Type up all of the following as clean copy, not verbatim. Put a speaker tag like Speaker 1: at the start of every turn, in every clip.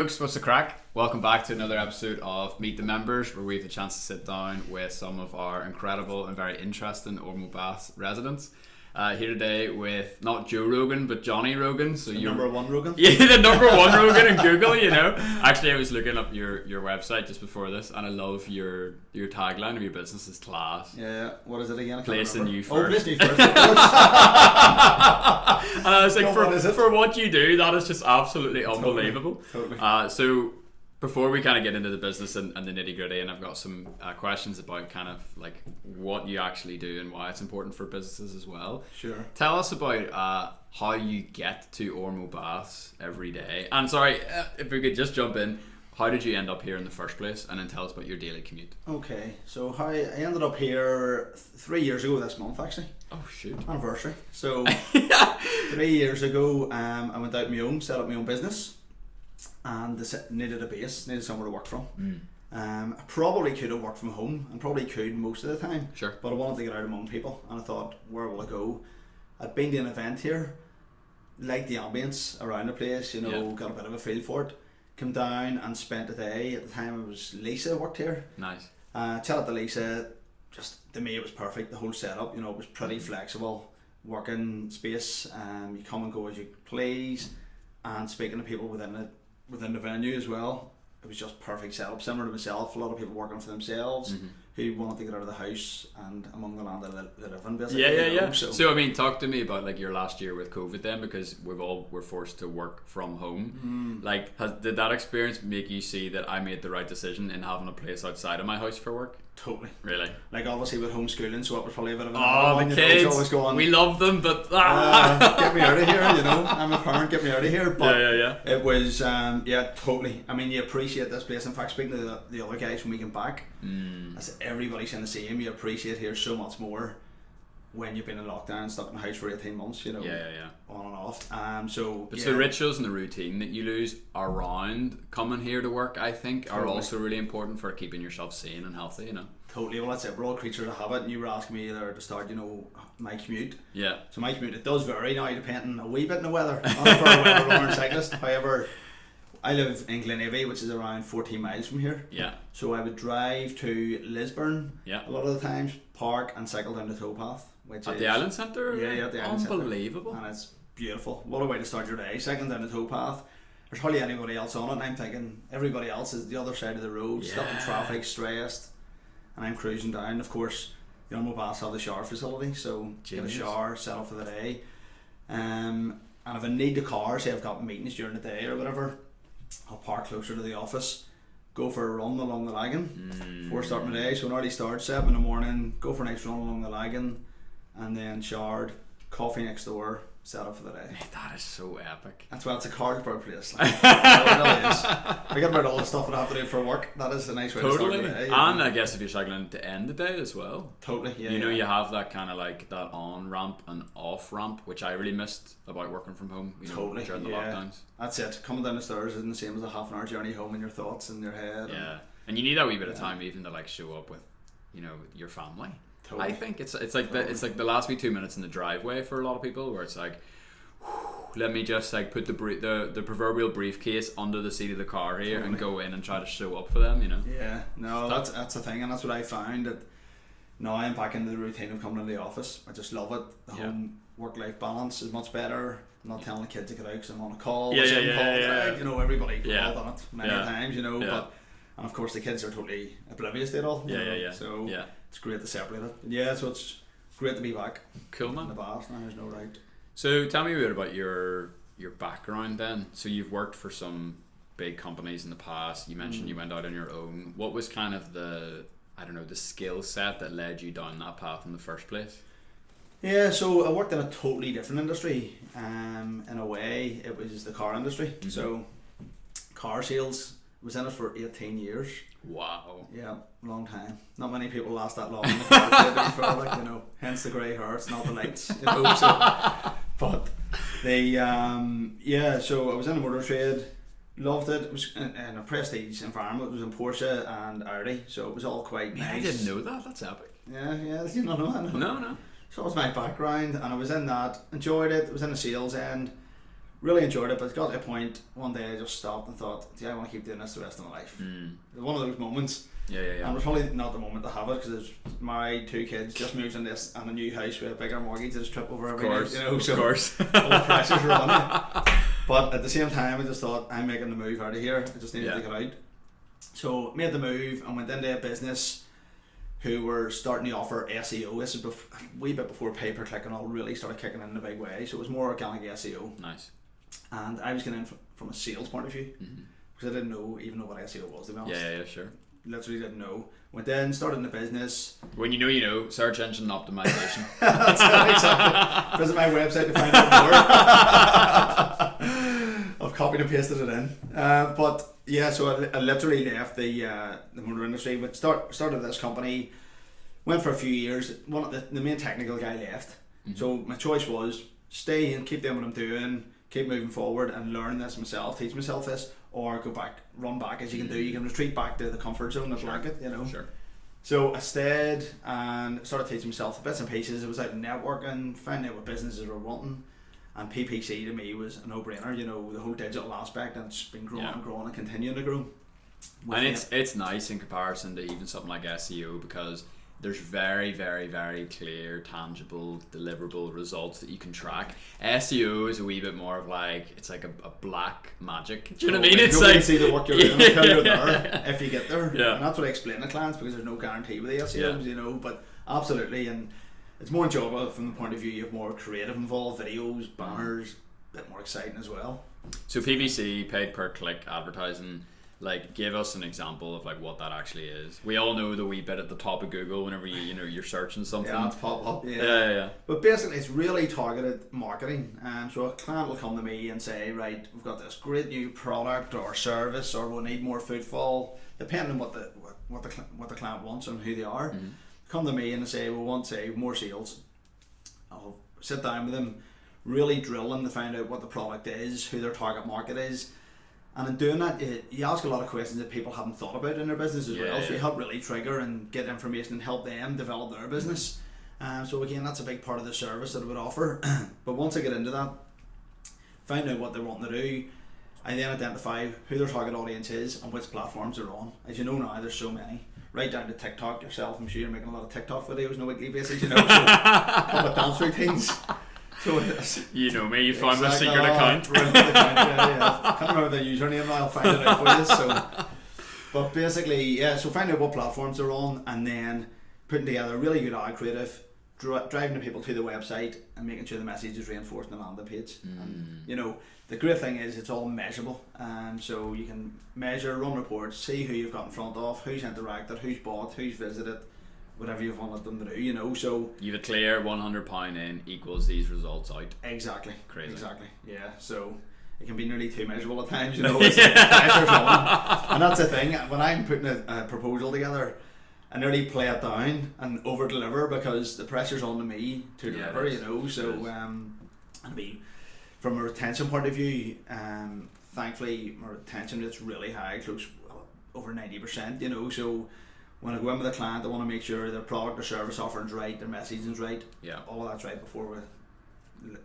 Speaker 1: Folks, what's the crack? Welcome back to another episode of Meet the Members, where we have the chance to sit down with some of our incredible and very interesting Ormeau Baths residents. Here today with not Joe Rogan, but Jonny Rogan. So
Speaker 2: you're number one Rogan?
Speaker 1: Yeah, the number one Rogan in Google, you know. Actually, I was looking up your website just before this, and I love your tagline of your business is class.
Speaker 2: Yeah, what is it again?
Speaker 1: Placing you first.
Speaker 2: Oh, placing you first.
Speaker 1: And I was like, for what you do, that is just absolutely unbelievable.
Speaker 2: Totally.
Speaker 1: So before we kind of get into the business and the nitty gritty, and I've got some questions about kind of like what you actually do and why it's important for businesses as well.
Speaker 2: Sure.
Speaker 1: Tell us about how you get to Ormeau Baths every day. And sorry, if we could just jump in, how did you end up here in the first place? And then tell us about your daily commute.
Speaker 2: Okay, so how I ended up here 3 years ago this month actually.
Speaker 1: Oh shoot.
Speaker 2: Anniversary. So 3 years ago, I went out on my own, set up my own business. And needed a base, needed somewhere to work from. I probably could have worked from home and probably could most of the time.
Speaker 1: Sure.
Speaker 2: But I wanted to get out among people, and I thought, where will I go? I'd been to an event here, liked the ambience around the place, you know, got a bit of a feel for it. Came down and spent a day. At the time it was Lisa worked here.
Speaker 1: Nice.
Speaker 2: Chatted to Lisa, just to me it was perfect, the whole setup, you know, it was pretty flexible. Working space, you come and go as you please, and speaking to people within the venue as well. It was just perfect setup, similar to myself. A lot of people working for themselves who wanted to get out of the house and among the land that they live in, basically.
Speaker 1: Yeah. So I mean, talk to me about like your last year with COVID then, because we're forced to work from home. Like, did that experience make you see that I made the right decision in having a place outside of my house for work?
Speaker 2: Totally.
Speaker 1: Really?
Speaker 2: Like, obviously with homeschooling, so it was probably a bit of an
Speaker 1: the kids,
Speaker 2: always going,
Speaker 1: we love them, but
Speaker 2: get me out of here, you know. I'm a parent, get me out of here. But
Speaker 1: yeah.
Speaker 2: It was totally. I mean, you appreciate this place. In fact, speaking to the other guys when we came back, I said everybody's in the same. You appreciate here so much more when you've been in lockdown and stuck in the house for 18 months, you know.
Speaker 1: Yeah.
Speaker 2: On and off. It's
Speaker 1: the rituals and the routine that you lose around coming here to work, I think, are also really important for keeping yourself sane and healthy, you know.
Speaker 2: Totally. Well, that's it. We're all creatures of habit, and you were asking me there at the start, you know, my commute.
Speaker 1: Yeah.
Speaker 2: So my commute, it does vary now, depending a wee bit on the weather. I'm a fair weather cyclist. However, I live in Glenaby, which is around 14 miles from here.
Speaker 1: Yeah.
Speaker 2: So I would drive to Lisburn a lot of the times, park and cycle down the towpath. Which
Speaker 1: at the Island Centre?
Speaker 2: Yeah, at the Island Centre.
Speaker 1: Unbelievable.
Speaker 2: And it's beautiful. What a way to start your day, cycling down the towpath. There's hardly anybody else on it, and I'm thinking everybody else is the other side of the road, stuck in traffic, stressed, and I'm cruising down. Of course, the Ormeau Baths have the shower facility, so get a shower, set up for the day. And if I need the car, say I've got meetings during the day or whatever, I'll park closer to the office, go for a run along the Lagan before starting my day. So an early start, 7 in the morning, go for a nice run along the Lagan, and then showered, coffee next door, set up for the day.
Speaker 1: Mate, that is so epic.
Speaker 2: That's why it's a Carlsberg place. Like, it really is. Forget about all the stuff that I have to do for work. That is a nice way to start the day.
Speaker 1: And I guess if you're cycling to end the day as well.
Speaker 2: Totally, yeah.
Speaker 1: You know, you have that kind of like that on ramp and off ramp, which I really missed about working from home, you know, during the lockdowns.
Speaker 2: That's it. Coming down the stairs isn't the same as a half an hour journey home in your thoughts and your head.
Speaker 1: Yeah. And you need that wee bit of time even to like show up with, you know, your family. Totally. I think it's like the last wee 2 minutes in the driveway for a lot of people, where it's like, let me just like put the proverbial briefcase under the seat of the car here and go in and try to show up for them, you know.
Speaker 2: Yeah, no, that's the thing, and that's what I found, that now I'm back into the routine of coming into the office. I just love it. The home work-life balance is much better. I'm not telling the kids to get out because I'm on a call. You know, everybody all done it many times, you know. But and of course the kids are totally oblivious to it all. So it's great to separate it. Yeah, so it's great to be back.
Speaker 1: Cool, man.
Speaker 2: In the Baths now, there's no doubt.
Speaker 1: So tell me a bit about your background then. So you've worked for some big companies in the past. You mentioned you went out on your own. What was kind of the skill set that led you down that path in the first place?
Speaker 2: Yeah, so I worked in a totally different industry. In a way, it was the car industry. So car sales, was in it for 18 years.
Speaker 1: Wow.
Speaker 2: Yeah, long time. Not many people last that long in the car trade before, like, you know, hence the grey hair, it's not the lights, you know. So, but they, so I was in the motor trade, loved it. It was in a prestige environment. It was in Porsche and Audi, so it was all quite nice.
Speaker 1: I didn't know that. That's epic.
Speaker 2: Yeah, you don't know.
Speaker 1: No.
Speaker 2: So that was my background, and I was in that, enjoyed it. I was in the sales end, really enjoyed it, but it got to a point one day I just stopped and thought, I want to keep doing this the rest of my life. It was one of those moments.
Speaker 1: Yeah.
Speaker 2: And it was probably not the moment to have it, because I was married, 2 kids, just moved in this and a new house with a bigger mortgage. I just trip over every night, you know. So
Speaker 1: of course.
Speaker 2: all the pressures were on you. But at the same time, I just thought, I'm making the move out of here. I just needed to get out. So made the move and went into a business who were starting to offer SEO. This is a wee bit before pay-per-click and all really started kicking in a big way. So it was more organic SEO.
Speaker 1: Nice.
Speaker 2: And I was getting in from a sales point of view, because I didn't even know what SEO was, to be honest.
Speaker 1: Yeah, sure.
Speaker 2: Literally didn't know. Went in, started in the business.
Speaker 1: When you know, search engine optimization.
Speaker 2: That's it, exactly. Visit my website to find out more. I've copied and pasted it in. But yeah, so I literally left the motor industry, but started this company, went for a few years. One of the main technical guy left. So my choice was stay and keep doing what I'm doing, keep moving forward and learn this myself, teach myself this, or go back, run back as you can do. You can retreat back to the comfort zone, the blanket, you know.
Speaker 1: Sure.
Speaker 2: So I stayed and started teaching myself bits and pieces. It was out networking, finding out what businesses were wanting, and PPC to me was a no-brainer. You know, the whole digital aspect, and it's been growing and growing and continuing to grow.
Speaker 1: And it's nice in comparison to even something like SEO, because there's very, very, very clear, tangible, deliverable results that you can track. SEO is a wee bit more of like, it's like a black magic. Do you know what I mean? It's
Speaker 2: nobody
Speaker 1: like,
Speaker 2: can see the work you're doing until you're there, if you get there.
Speaker 1: Yeah.
Speaker 2: And that's what I explain to clients, because there's no guarantee with the SEOs, you know, but absolutely. And it's more enjoyable from the point of view you have more creative involved, videos, banners, a bit more exciting as well.
Speaker 1: So PPC, paid per click advertising, like, give us an example of like what that actually is. We all know the wee bit at the top of Google whenever you're searching something.
Speaker 2: Yeah, it's pop up.
Speaker 1: Yeah.
Speaker 2: But basically, it's really targeted marketing. So a client will come to me and say, right, we've got this great new product or service, or we'll need more footfall, depending on what the client wants and who they are. Come to me and say, we want, say, more sales. I'll sit down with them, really drill them to find out what the product is, who their target market is. And in doing that, you ask a lot of questions that people haven't thought about in their business as well. So you help really trigger and get information and help them develop their business. So again, that's a big part of the service that I would offer. But once I get into that, find out what they're wanting to do, I then identify who their target audience is and which platforms they're on. As you know now, there's so many. Right down to TikTok yourself. I'm sure you're making a lot of TikTok videos on a weekly basis, you know. So a couple of dance routines. So
Speaker 1: you know me, you found my secret account.
Speaker 2: I can't remember the username, I'll find it out for you. So, but basically, so find out what platforms they're on, and then putting together a really good ad creative, driving the people to the website and making sure the message is reinforced on the landing page. And, you know, the great thing is it's all measurable, so you can measure, run reports, see who you've got in front of, who's interacted, who's bought, who's visited, whatever you've wanted them to do, you know. So
Speaker 1: you've a clear £100 in equals these results out.
Speaker 2: Exactly.
Speaker 1: Crazy.
Speaker 2: Exactly. Yeah. So it can be nearly too measurable at times, you know. It's like pressure's on. And that's the thing. When I'm putting a proposal together, I nearly play it down and over deliver, because the pressure's on to me to deliver, you know. So I mean, from a retention point of view, thankfully my retention rate's really high, close over 90%, you know. So when I go in with a client, I want to make sure their product or service offering's right, their messaging's right, all of that's right before we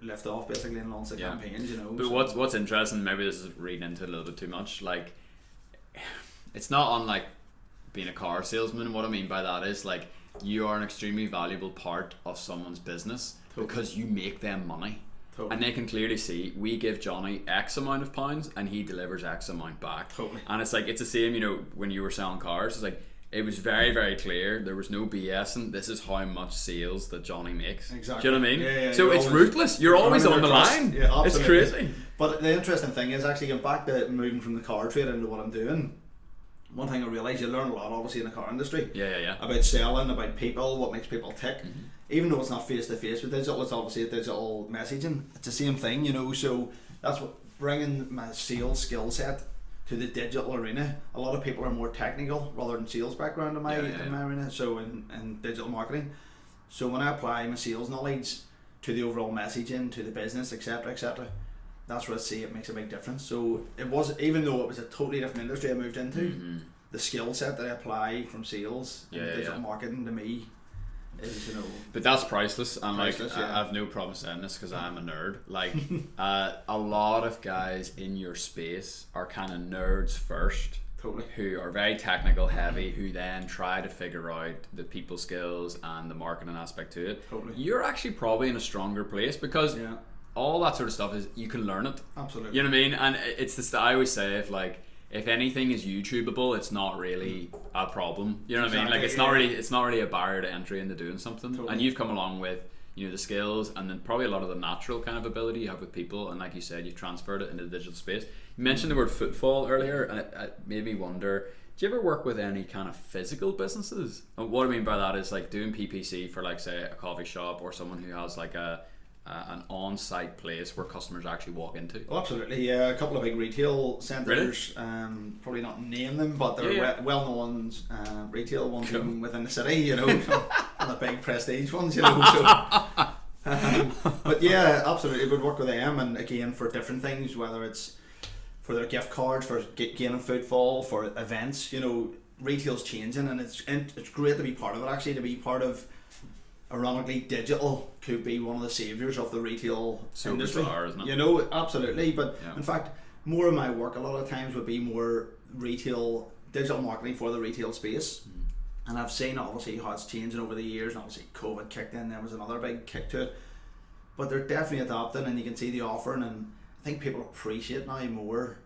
Speaker 2: lift off basically and launch the campaigns, you know.
Speaker 1: But so what's interesting, maybe this is reading into it a little bit too much, like, it's not unlike being a car salesman. What I mean by that is, like, you are an extremely valuable part of someone's business because you make them money. And they can clearly see, we give Johnny X amount of pounds and he delivers X amount back. And it's like, it's the same, you know, when you were selling cars, it's like, it was very, very clear. There was no BS, and this is how much sales that Johnny makes.
Speaker 2: Exactly.
Speaker 1: Do you know what I mean?
Speaker 2: Yeah,
Speaker 1: so it's ruthless. You're always on the line.
Speaker 2: Yeah, absolutely.
Speaker 1: It's crazy.
Speaker 2: But the interesting thing is, actually getting back to moving from the car trade into what I'm doing, one thing I realised, you learn a lot obviously in the car industry. About selling, about people, what makes people tick. Even though it's not face to face with digital, it's obviously a digital messaging. It's the same thing, you know. So that's what, bringing my sales skill set to the digital arena. A lot of people are more technical rather than sales background in my arena, so in digital marketing. So when I apply my sales knowledge to the overall messaging, to the business, etc., that's where I see it makes a big difference. So it was, even though it was a totally different industry I moved into, the skill set that I apply from sales and digital marketing, to me, is,
Speaker 1: But that's priceless, and
Speaker 2: priceless,
Speaker 1: I have no problem saying this because I'm a nerd. Like a lot of guys in your space are kind of nerds first.
Speaker 2: Totally.
Speaker 1: Who are very technical heavy, who then try to figure out the people skills and the marketing aspect to it.
Speaker 2: Totally.
Speaker 1: You're actually probably in a stronger place because all that sort of stuff is, you can learn it.
Speaker 2: Absolutely.
Speaker 1: You know what I mean? And it's this, I always say, if anything is YouTubeable, it's not really a problem. You know what I mean? Like it's not really a barrier to entry into doing something. Totally. And you've come along with, the skills and then probably a lot of the natural kind of ability you have with people, and like you said, you've transferred it into the digital space. You mentioned the word footfall earlier, and it made me wonder, do you ever work with any kind of physical businesses? And what I mean by that is like doing PPC for, like, say, a coffee shop or someone who has like an on-site place where customers actually walk into.
Speaker 2: Oh, absolutely, yeah. A couple of big retail centres,
Speaker 1: really?
Speaker 2: Probably not name them, but they're well-known retail ones even within the city, and the big prestige ones, so. But yeah, absolutely, would work with them, and again for different things, whether it's for their gift cards, for gaining footfall, for events. Retail's changing, and it's great to be part of it. Actually, to be part of, ironically, digital could be one of the saviors of the retail industry.
Speaker 1: Bizarre, isn't it?
Speaker 2: Absolutely. But in fact, more of my work a lot of times would be more retail, digital marketing for the retail space. And I've seen obviously how it's changing over the years, and obviously COVID kicked in, there was another big kick to it. But they're definitely adapting, and you can see the offering, and I think people appreciate now more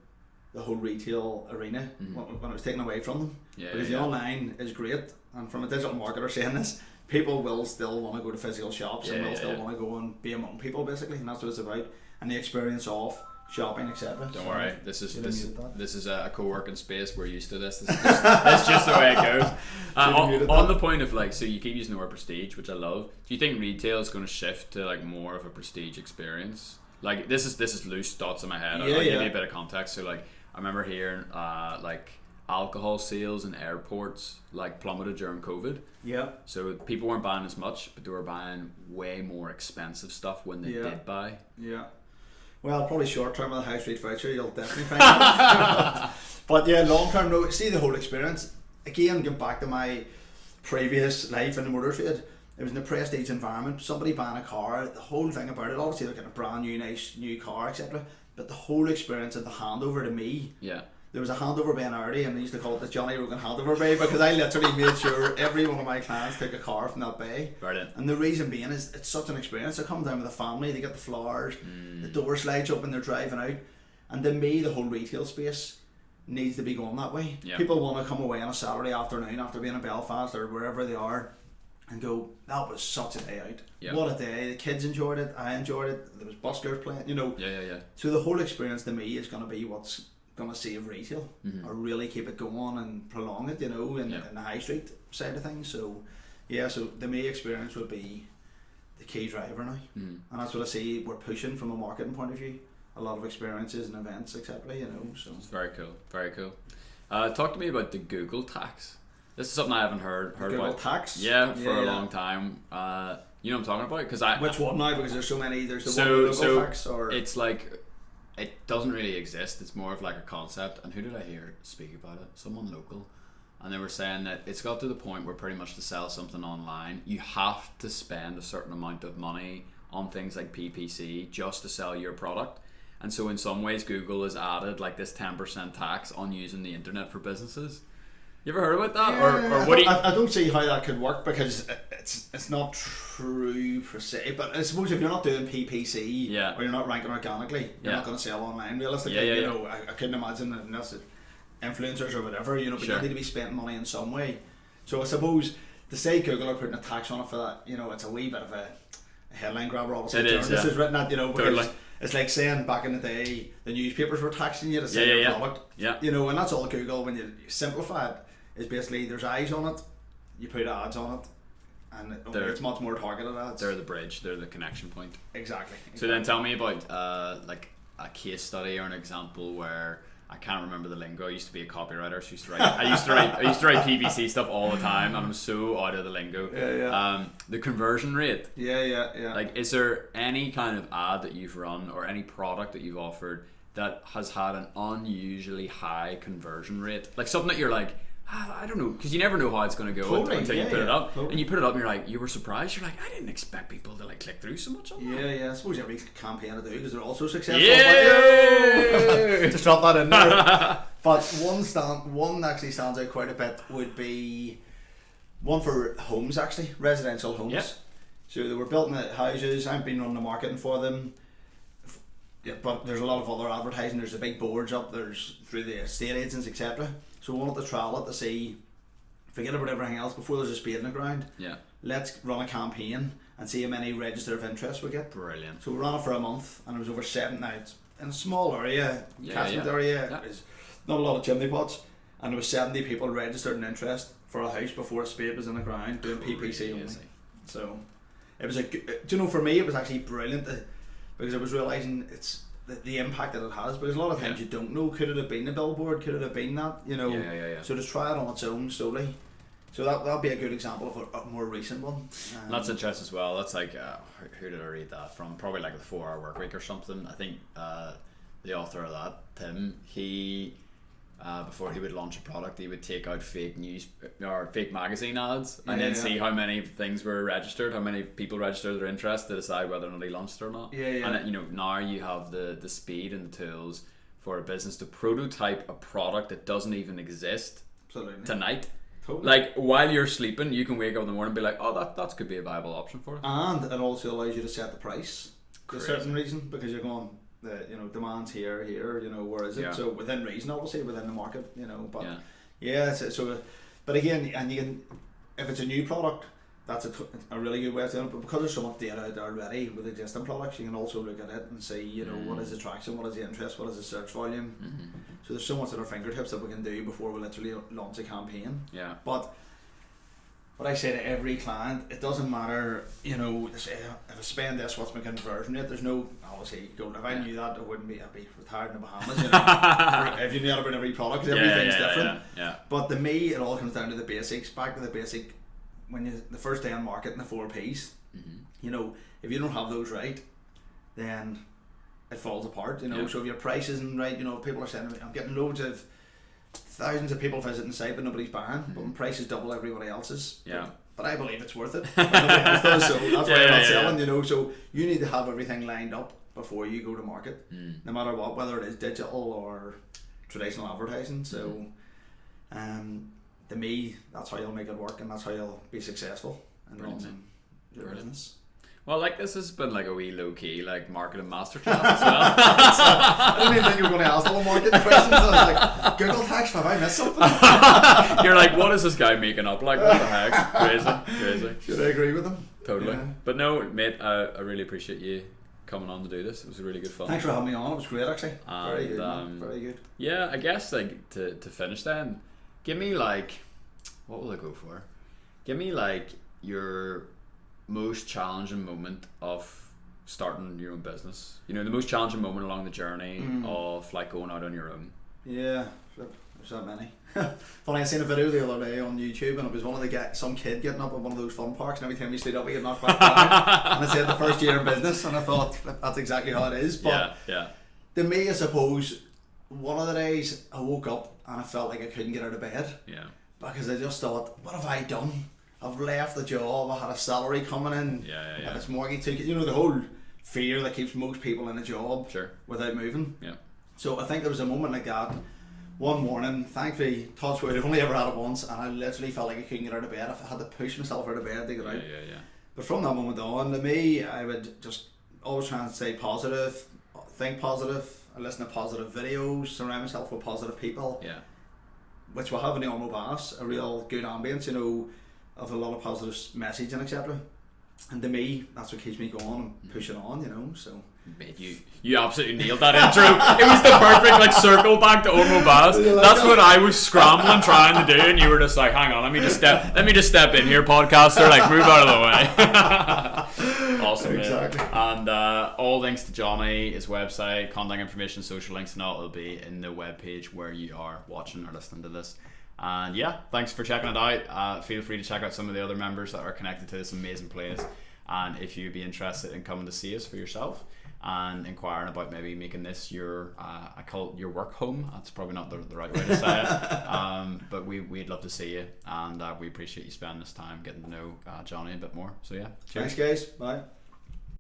Speaker 2: the whole retail arena when it was taken away from them. Because the online is great, and from a digital marketer saying this, people will still want to go to physical shops and will still want to go and be among people, basically, and that's what it's about. And the experience of shopping, etc.
Speaker 1: Don't worry, this is a co-working space. We're used to this. That's just the way it goes. On the point of so you keep using the word prestige, which I love. Do you think retail is going to shift to more of a prestige experience? Like this is loose thoughts in my head. I'll give you a bit of context. So I remember hearing alcohol sales in airports plummeted during COVID.
Speaker 2: Yeah.
Speaker 1: So people weren't buying as much, but they were buying way more expensive stuff when they did buy.
Speaker 2: Yeah. Well, probably short term with a high street voucher, you'll definitely find that. But yeah, long term, no. See the whole experience. Again, going back to my previous life in the motor trade, it was in a prestige environment. Somebody buying a car, the whole thing about it, obviously they're getting a brand new, nice new car, etc. But the whole experience of the handover to me. Yeah. There was a handover bay in Ardy, and they used to call it the Jonny Rogan handover bay, because I literally made sure every one of my clients took a car from that bay. Brilliant. And the reason being is it's such an experience. They come down with a family, they get the flowers, the door slides open, they're driving out. And to me, the whole retail space needs to be going that way. Yep. People want to come away on a Saturday afternoon after being in Belfast or wherever they are and go, that was such a day out. Yep. What a day. The kids enjoyed it, I enjoyed it, there was buskers playing, Yeah. So the whole experience to me is going to be what's going to save retail or really keep it going and prolong it, in the high street side of things. So the me experience would be the key driver now, and that's what I see we're pushing from a marketing point of view. A lot of experiences and events, etc. So it's very cool. Talk to me about the Google tax. This is something I haven't heard Google about. Tax? For a long time. You know what I'm talking about? Because which one now? Because there's so many. There's the one Google tax, or it's it doesn't really exist. It's more of a concept. And who did I hear speak about it? Someone local. And they were saying that it's got to the point where pretty much to sell something online, you have to spend a certain amount of money on things like PPC just to sell your product. And so in some ways, Google has added this 10% tax on using the internet for businesses. You ever heard about that? Yeah, or what I don't see how that could work, because it's not true per se. But I suppose if you're not doing PPC or you're not ranking organically, you're not going to sell online realistically. I couldn't imagine that unless influencers or whatever, but you need to be spending money in some way. So I suppose to say Google are putting a tax on it for that, it's a wee bit of a headline grabber. Obviously, this is written at, because totally. It's like saying back in the day the newspapers were taxing you to sell your product. And that's all Google, when you simplify it, is basically there's eyes on it, you put ads on it, and it's much more targeted ads. They're the bridge, they're the connection point. Exactly. So then tell me about a case study or an example where, I can't remember the lingo. I used to be a copywriter, so I used to write PPC stuff all the time, and I'm so out of the lingo. The conversion rate. Is there any kind of ad that you've run or any product that you've offered that has had an unusually high conversion rate? Something that you're
Speaker 1: I don't know, because you never know how it's going to go until you put it up. Totally. And you put it up and you're like, you were surprised. You're like, I didn't expect people to like click through so much on that.
Speaker 2: Yeah. I suppose every campaign I do, because they're also successful. Yeah. Just drop that in there. But one actually stands out quite a bit would be one for homes, actually, residential homes. Yep. So they were building houses. I've been running the marketing for them. Yeah, but there's a lot of other advertising. There's the big boards up. There's through the estate agents, etc. So we wanted to trial it to see, forget about everything else, before there's a spade in the ground. Yeah. Let's run a campaign and see how many register of interest we get.
Speaker 1: Brilliant.
Speaker 2: So we ran it for a month, and it was over 7 nights in a small area, catchment area. Yeah. There's not a lot of chimney pots, and there was 70 people registered in interest for a house before a spade was in the ground doing PPC only. So it was for me it was actually brilliant because I was realising it's the impact that it has, because a lot of times you don't know, could it have been a billboard, could it have been that, so to try it on its own slowly. So that'll be a good example of a more recent one.
Speaker 1: That's interesting as well. That's like who did I read that from? Probably like the 4-Hour Workweek or something. I think the author of that, Tim, he before he would launch a product, he would take out fake news or fake magazine ads and then see how many things were registered, how many people registered their interest to decide whether or not he launched or not. And now you have the speed and the tools for a business to prototype a product that doesn't even exist tonight. Totally. Like while you're sleeping, you can wake up in the morning and be like, oh, that could be a viable option for it.
Speaker 2: And it also allows you to set the price for a certain reason, because you're going, demand's here, where is it? Yeah. So within reason, obviously, within the market, but but again, and you can, if it's a new product, that's a really good way of doing it. But because there's so much data out there already with existing products, you can also look at it and see, what is the traction, what is the interest, what is the search volume. So there's so much at our fingertips that we can do before we literally launch a campaign. Yeah. But what I say to every client, it doesn't matter, if I spend this, what's my conversion rate? There's no, obviously, if I knew that, I'd be retired in the Bahamas, if you knew that about every product, everything's different. Yeah. But to me, it all comes down to the basics, back to the basic, the first day on market and the 4 Ps, if you don't have those right, then it falls apart, so if your price isn't right, people are saying, I'm getting loads of thousands of people visiting the site but nobody's buying, but my price is double everybody else's. Yeah. But I believe it's worth it. Nobody else does, so that's why I'm not selling, so you need to have everything lined up before you go to market, no matter what, whether it is digital or traditional advertising. So to me, that's how you'll make it work, and that's how you'll be successful in running your business.
Speaker 1: Well, like this has been like a wee low key like marketing masterclass as well.
Speaker 2: I didn't even think you were going to ask all the marketing questions. I was like, Google text, have I missed something?
Speaker 1: You're like, what is this guy making up? Like, what the heck? Crazy.
Speaker 2: Should I agree with him?
Speaker 1: Totally. Yeah. But no, mate, I really appreciate you coming on to do this. It was really good fun.
Speaker 2: Thanks for having me on. It was great, actually. Very good, man. Very good.
Speaker 1: Yeah, I guess like to finish then, give me like, what will I go for? Give me like your most challenging moment of starting your own business, the most challenging moment along the journey of like going out on your own.
Speaker 2: Yeah, there's that many. Funny, I seen a video the other day on YouTube, and it was some kid getting up at one of those fun parks, and every time he stood up he got knocked back down, and it said the first year in business, and I thought that's exactly how it is. But to me, I suppose one of the days I woke up and I felt like I couldn't get out of bed, because I just thought, what have I done? I've left the job, I had a salary coming in, and it's mortgage ticket, the whole fear that keeps most people in a job without moving. Yeah. So I think there was a moment like that one morning, thankfully, touch wood, I've only ever had it once, and I literally felt like I couldn't get out of bed. I had to push myself out of bed to get out. But from that moment on, to me, I would just always try and stay positive, think positive, I listen to positive videos, surround myself with positive people, which will have in the Ormeau Baths, a real good ambience, of a lot of positive messaging, etc. And to me, that's what keeps me going and pushing on, so.
Speaker 1: Mate, you absolutely nailed that intro. It was the perfect like circle back to Ormeau Baths. That's what I was scrambling trying to do, and you were just like, hang on, let me just step in here, podcaster, like move out of the way. Awesome, exactly. Mate. And all links to Jonny, his website, contact information, social links and all will be in the webpage where you are watching or listening to this. And yeah, thanks for checking it out. Feel free to check out some of the other members that are connected to this amazing place, and if you'd be interested in coming to see us for yourself, and inquiring about maybe making this your I call it your work home. That's probably not the right way to say it. But we'd love to see you, and we appreciate you spending this time getting to know Jonny a bit more. So yeah, cheers.
Speaker 2: Thanks guys, bye.